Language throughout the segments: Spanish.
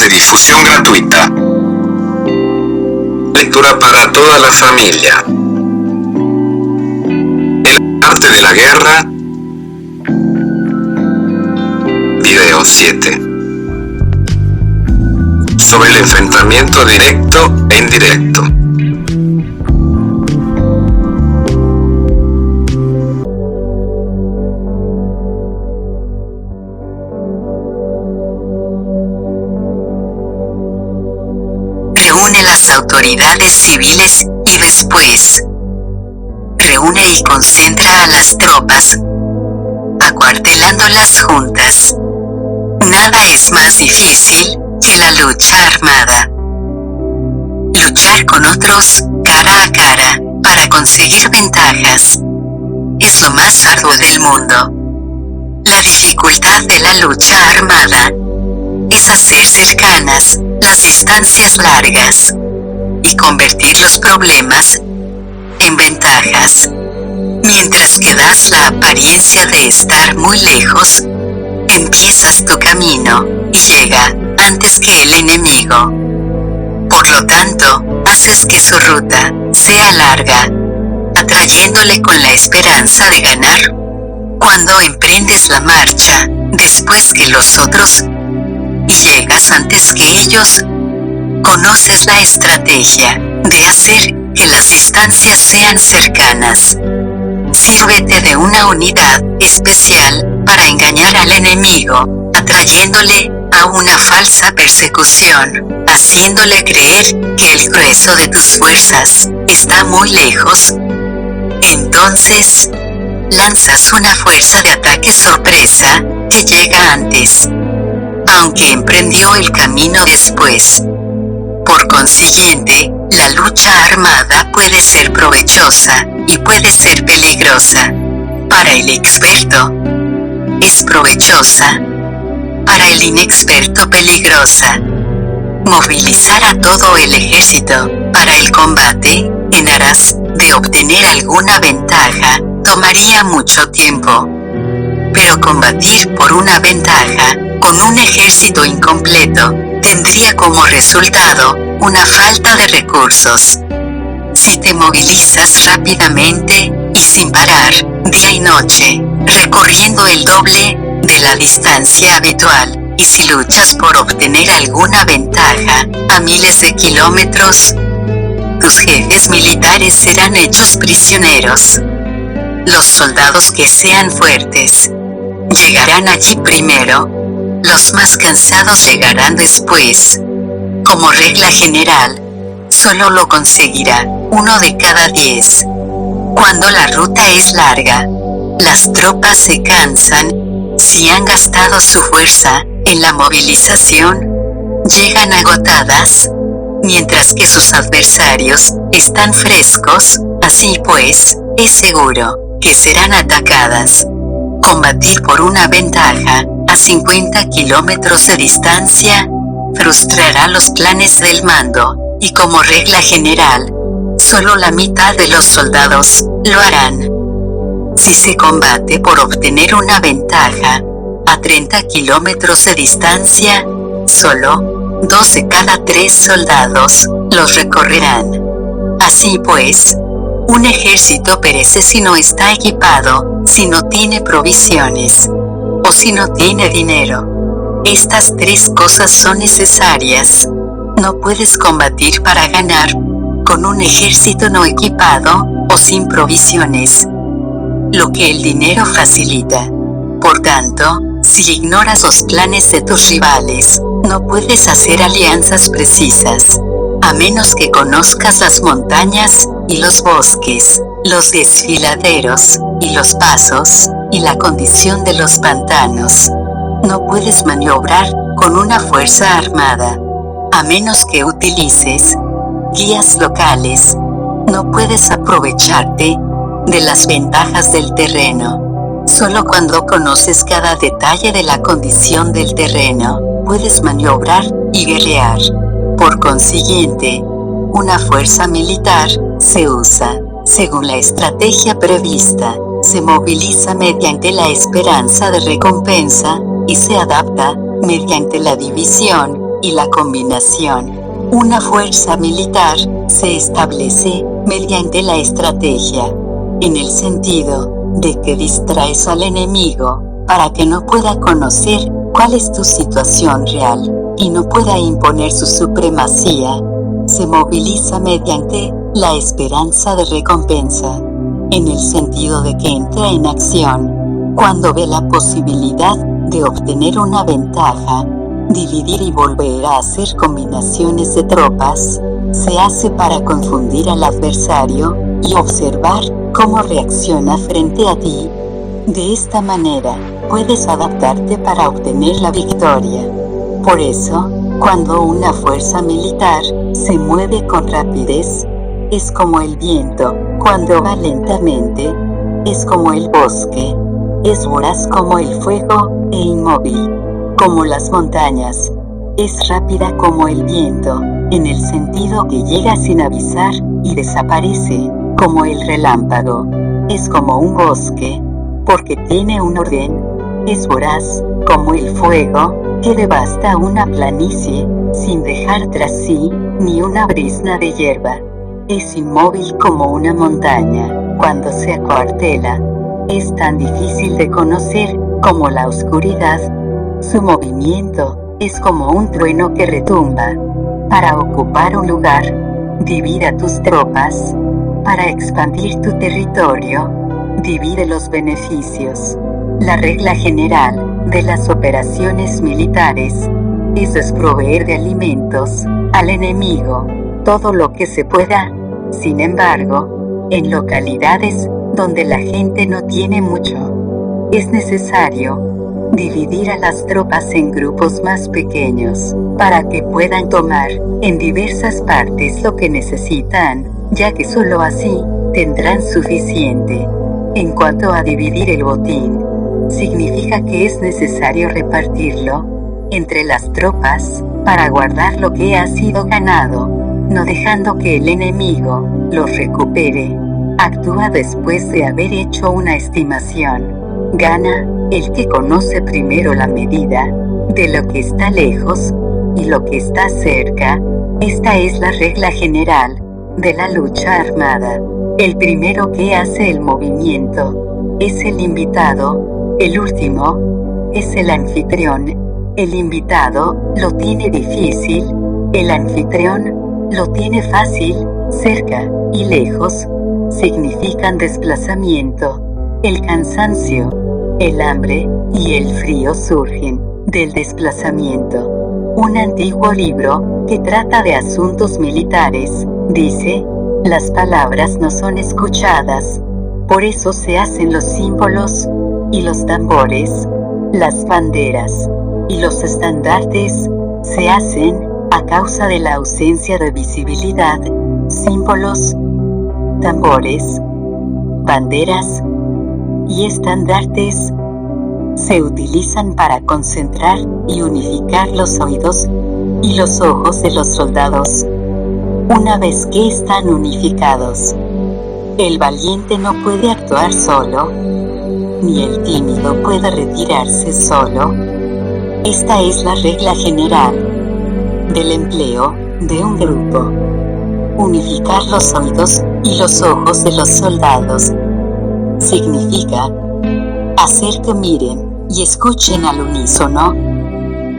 de difusión gratuita. Lectura para toda la familia. El arte de la guerra. Video 7. Sobre el enfrentamiento directo e indirecto. Reúne las autoridades civiles y después reúne y concentra a las tropas, acuartelándolas juntas. Nada es más difícil que la lucha armada. Luchar con otros cara a cara para conseguir ventajas es lo más arduo del mundo. La dificultad de la lucha armada es hacer cercanas las distancias largas y convertir los problemas en ventajas. Mientras que das la apariencia de estar muy lejos, empiezas tu camino y llega antes que el enemigo. Por lo tanto, haces que su ruta sea larga, atrayéndole con la esperanza de ganar. Cuando emprendes la marcha después que los otros y llegas antes que ellos, conoces la estrategia de hacer que las distancias sean cercanas. Sírvete de una unidad especial para engañar al enemigo, atrayéndole a una falsa persecución, haciéndole creer que el grueso de tus fuerzas está muy lejos. Entonces, lanzas una fuerza de ataque sorpresa que llega antes, aunque emprendió el camino después. Por consiguiente, la lucha armada puede ser provechosa y puede ser peligrosa. Para el experto, es provechosa. Para el inexperto, peligrosa. Movilizar a todo el ejército para el combate, en aras de obtener alguna ventaja, tomaría mucho tiempo. Pero combatir por una ventaja con un ejército incompleto tendría como resultado una falta de recursos. Si te movilizas rápidamente y sin parar, día y noche, recorriendo el doble de la distancia habitual, y si luchas por obtener alguna ventaja a miles de kilómetros, tus jefes militares serán hechos prisioneros. Los soldados que sean fuertes llegarán allí primero. Los más cansados llegarán después. Como regla general, solo lo conseguirá 1 de cada 10. Cuando la ruta es larga, las tropas se cansan. Si han gastado su fuerza en la movilización, llegan agotadas, mientras que sus adversarios están frescos. Así pues, es seguro que serán atacadas. Combatir por una ventaja a 50 kilómetros de distancia frustrará los planes del mando, y como regla general, solo la mitad de los soldados lo harán. Si se combate por obtener una ventaja a 30 kilómetros de distancia, solo 2 de cada 3 soldados los recorrerán. Así pues, un ejército perece si no está equipado, si no tiene provisiones, o si no tiene dinero. Estas 3 cosas son necesarias. No puedes combatir para ganar con un ejército no equipado o sin provisiones, lo que el dinero facilita. Por tanto, si ignoras los planes de tus rivales, no puedes hacer alianzas precisas, a menos que conozcas las montañas y los bosques, los desfiladeros y los pasos, y la condición de los pantanos. No puedes maniobrar con una fuerza armada, a menos que utilices guías locales. No puedes aprovecharte de las ventajas del terreno. Solo cuando conoces cada detalle de la condición del terreno, puedes maniobrar y guerrear. Por consiguiente, una fuerza militar se usa según la estrategia prevista, se moviliza mediante la esperanza de recompensa y se adapta mediante la división y la combinación. Una fuerza militar se establece mediante la estrategia, en el sentido de que distraes al enemigo para que no pueda conocer cuál es tu situación real y no pueda imponer su supremacía. Se moviliza mediante la esperanza de recompensa, en el sentido de que entra en acción cuando ve la posibilidad de obtener una ventaja. Dividir y volver a hacer combinaciones de tropas se hace para confundir al adversario y observar cómo reacciona frente a ti. De esta manera, puedes adaptarte para obtener la victoria. Por eso, cuando una fuerza militar se mueve con rapidez, es como el viento; cuando va lentamente, es como el bosque; es voraz como el fuego e inmóvil como las montañas; es rápida como el viento, en el sentido que llega sin avisar y desaparece, como el relámpago; es como un bosque, porque tiene un orden; es voraz como el fuego, que devasta una planicie, sin dejar tras sí ni una brizna de hierba; es inmóvil como una montaña, cuando se acuartela; es tan difícil de conocer como la oscuridad; su movimiento es como un trueno que retumba. Para ocupar un lugar, divide a tus tropas; para expandir tu territorio, divide los beneficios. La regla general de las operaciones militares es desproveer de alimentos al enemigo todo lo que se pueda. Sin embargo, en localidades donde la gente no tiene mucho, es necesario dividir a las tropas en grupos más pequeños, para que puedan tomar en diversas partes lo que necesitan, ya que solo así tendrán suficiente. En cuanto a dividir el botín, significa que es necesario repartirlo entre las tropas para guardar lo que ha sido ganado, no dejando que el enemigo lo recupere. Actúa después de haber hecho una estimación. Gana el que conoce primero la medida de lo que está lejos y lo que está cerca. Esta es la regla general de la lucha armada. El primero que hace el movimiento es el invitado; el último es el anfitrión. El invitado lo tiene difícil; el anfitrión lo tiene fácil. Cerca y lejos significan desplazamiento. El cansancio, el hambre y el frío surgen del desplazamiento. Un antiguo libro que trata de asuntos militares dice: las palabras no son escuchadas, por eso se hacen los símbolos y los tambores; las banderas y los estandartes se hacen a causa de la ausencia de visibilidad. Símbolos, tambores, banderas y estandartes se utilizan para concentrar y unificar los oídos y los ojos de los soldados. Una vez que están unificados, el valiente no puede actuar solo, ni el tímido puede retirarse solo. Esta es la regla general del empleo de un grupo. Unificar los oídos y los ojos de los soldados significa hacer que miren y escuchen al unísono,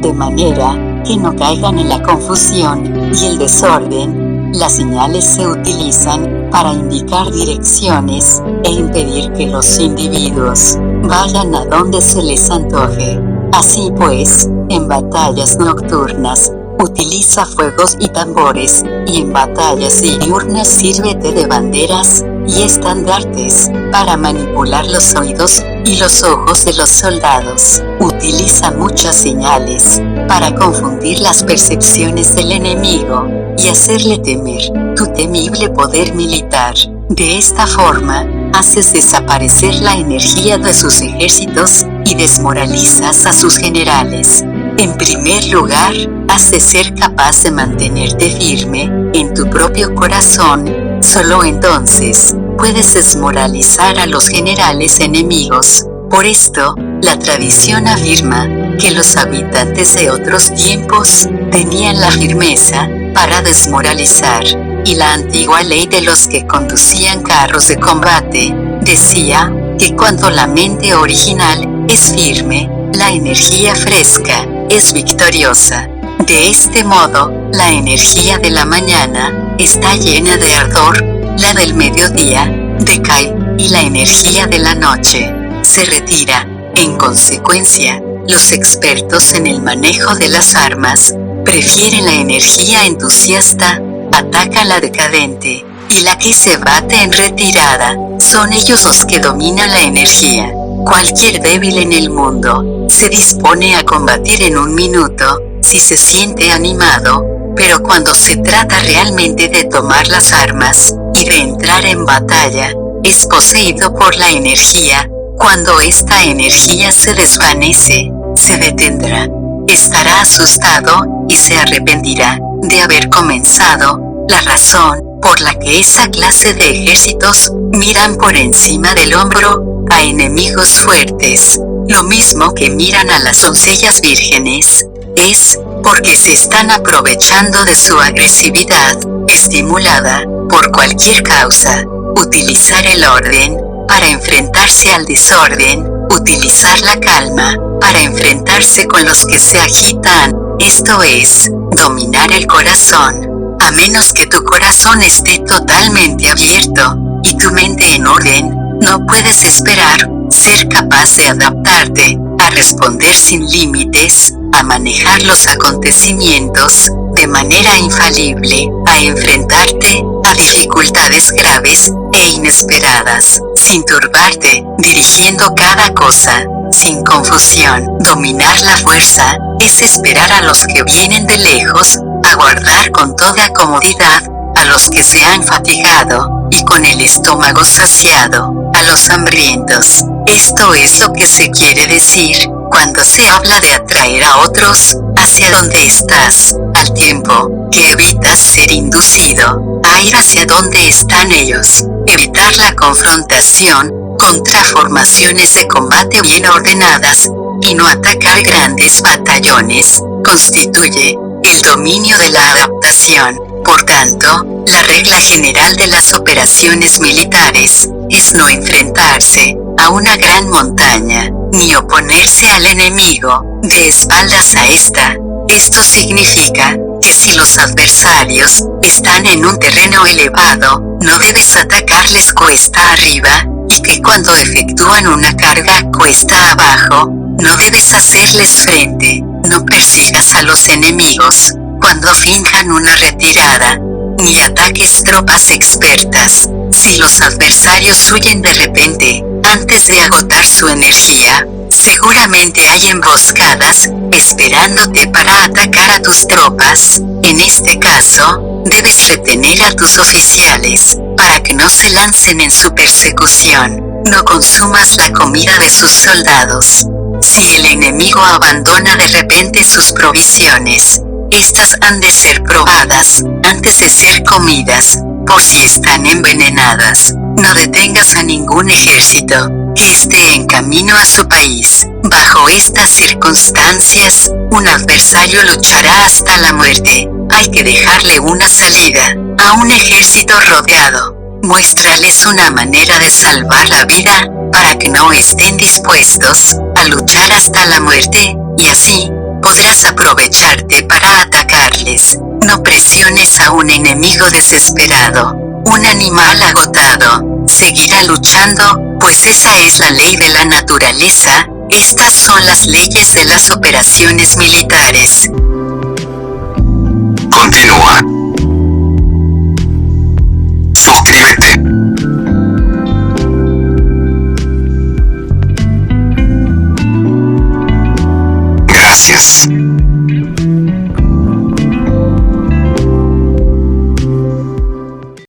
de manera que no caigan en la confusión y el desorden. Las señales se utilizan para indicar direcciones e impedir que los individuos vayan a donde se les antoje. Así pues, en batallas nocturnas, utiliza fuegos y tambores, y en batallas diurnas sírvete de banderas y estandartes para manipular los oídos y los ojos de los soldados. Utiliza muchas señales para confundir las percepciones del enemigo y hacerle temer tu temible poder militar. De esta forma, haces desaparecer la energía de sus ejércitos y desmoralizas a sus generales. En primer lugar, has de ser capaz de mantenerte firme en tu propio corazón. Solo entonces puedes desmoralizar a los generales enemigos. Por esto, la tradición afirma que los habitantes de otros tiempos tenían la firmeza para desmoralizar, y la antigua ley de los que conducían carros de combate decía que cuando la mente original es firme, la energía fresca es victoriosa. De este modo, la energía de la mañana está llena de ardor, la del mediodía decae y la energía de la noche se retira. En consecuencia, los expertos en el manejo de las armas prefieren la energía entusiasta, atacan la decadente, y la que se bate en retirada. Son ellos los que dominan la energía. Cualquier débil en el mundo se dispone a combatir en un minuto si se siente animado, pero cuando se trata realmente de tomar las armas y de entrar en batalla, es poseído por la energía. Cuando esta energía se desvanece, se detendrá, estará asustado y se arrepentirá de haber comenzado. La razón por la que esa clase de ejércitos miran por encima del hombro a enemigos fuertes, lo mismo que miran a las doncellas vírgenes, es porque se están aprovechando de su agresividad, estimulada por cualquier causa. Utilizar el orden para enfrentarse al desorden, utilizar la calma para enfrentarse con los que se agitan, esto es, dominar el corazón. A menos que tu corazón esté totalmente abierto y tu mente en orden, no puedes esperar ser capaz de adaptarte, a responder sin límites, a manejar los acontecimientos de manera infalible, a enfrentarte a dificultades graves e inesperadas, sin turbarte, dirigiendo cada cosa, sin confusión. Dominar la fuerza es esperar a los que vienen de lejos, aguardar con toda comodidad a los que se han fatigado, y con el estómago saciado, a los hambrientos. Esto es lo que se quiere decir cuando se habla de atraer a otros hacia donde estás, al tiempo que evitas ser inducido a ir hacia donde están ellos. Evitar la confrontación contra formaciones de combate bien ordenadas y no atacar grandes batallones constituye el dominio de la adaptación. Por tanto, la regla general de las operaciones militares es no enfrentarse a una gran montaña, ni oponerse al enemigo de espaldas a esta. Esto significa que si los adversarios están en un terreno elevado, no debes atacarles cuesta arriba, y que cuando efectúan una carga cuesta abajo, no debes hacerles frente. No persigas a los enemigos cuando finjan una retirada, ni ataques tropas expertas. Si los adversarios huyen de repente, antes de agotar su energía, seguramente hay emboscadas esperándote para atacar a tus tropas. En este caso, debes retener a tus oficiales para que no se lancen en su persecución. No consumas la comida de sus soldados. Si el enemigo abandona de repente sus provisiones, estas han de ser probadas antes de ser comidas, por si están envenenadas. No detengas a ningún ejército que esté en camino a su país. Bajo estas circunstancias, un adversario luchará hasta la muerte. Hay que dejarle una salida a un ejército rodeado. Muéstrales una manera de salvar la vida para que no estén dispuestos a luchar hasta la muerte, y así podrás aprovecharte para atacarles. No presiones a un enemigo desesperado. Un animal agotado seguirá luchando, pues esa es la ley de la naturaleza. Estas son las leyes de las operaciones militares. Continúa. Suscríbete. Gracias.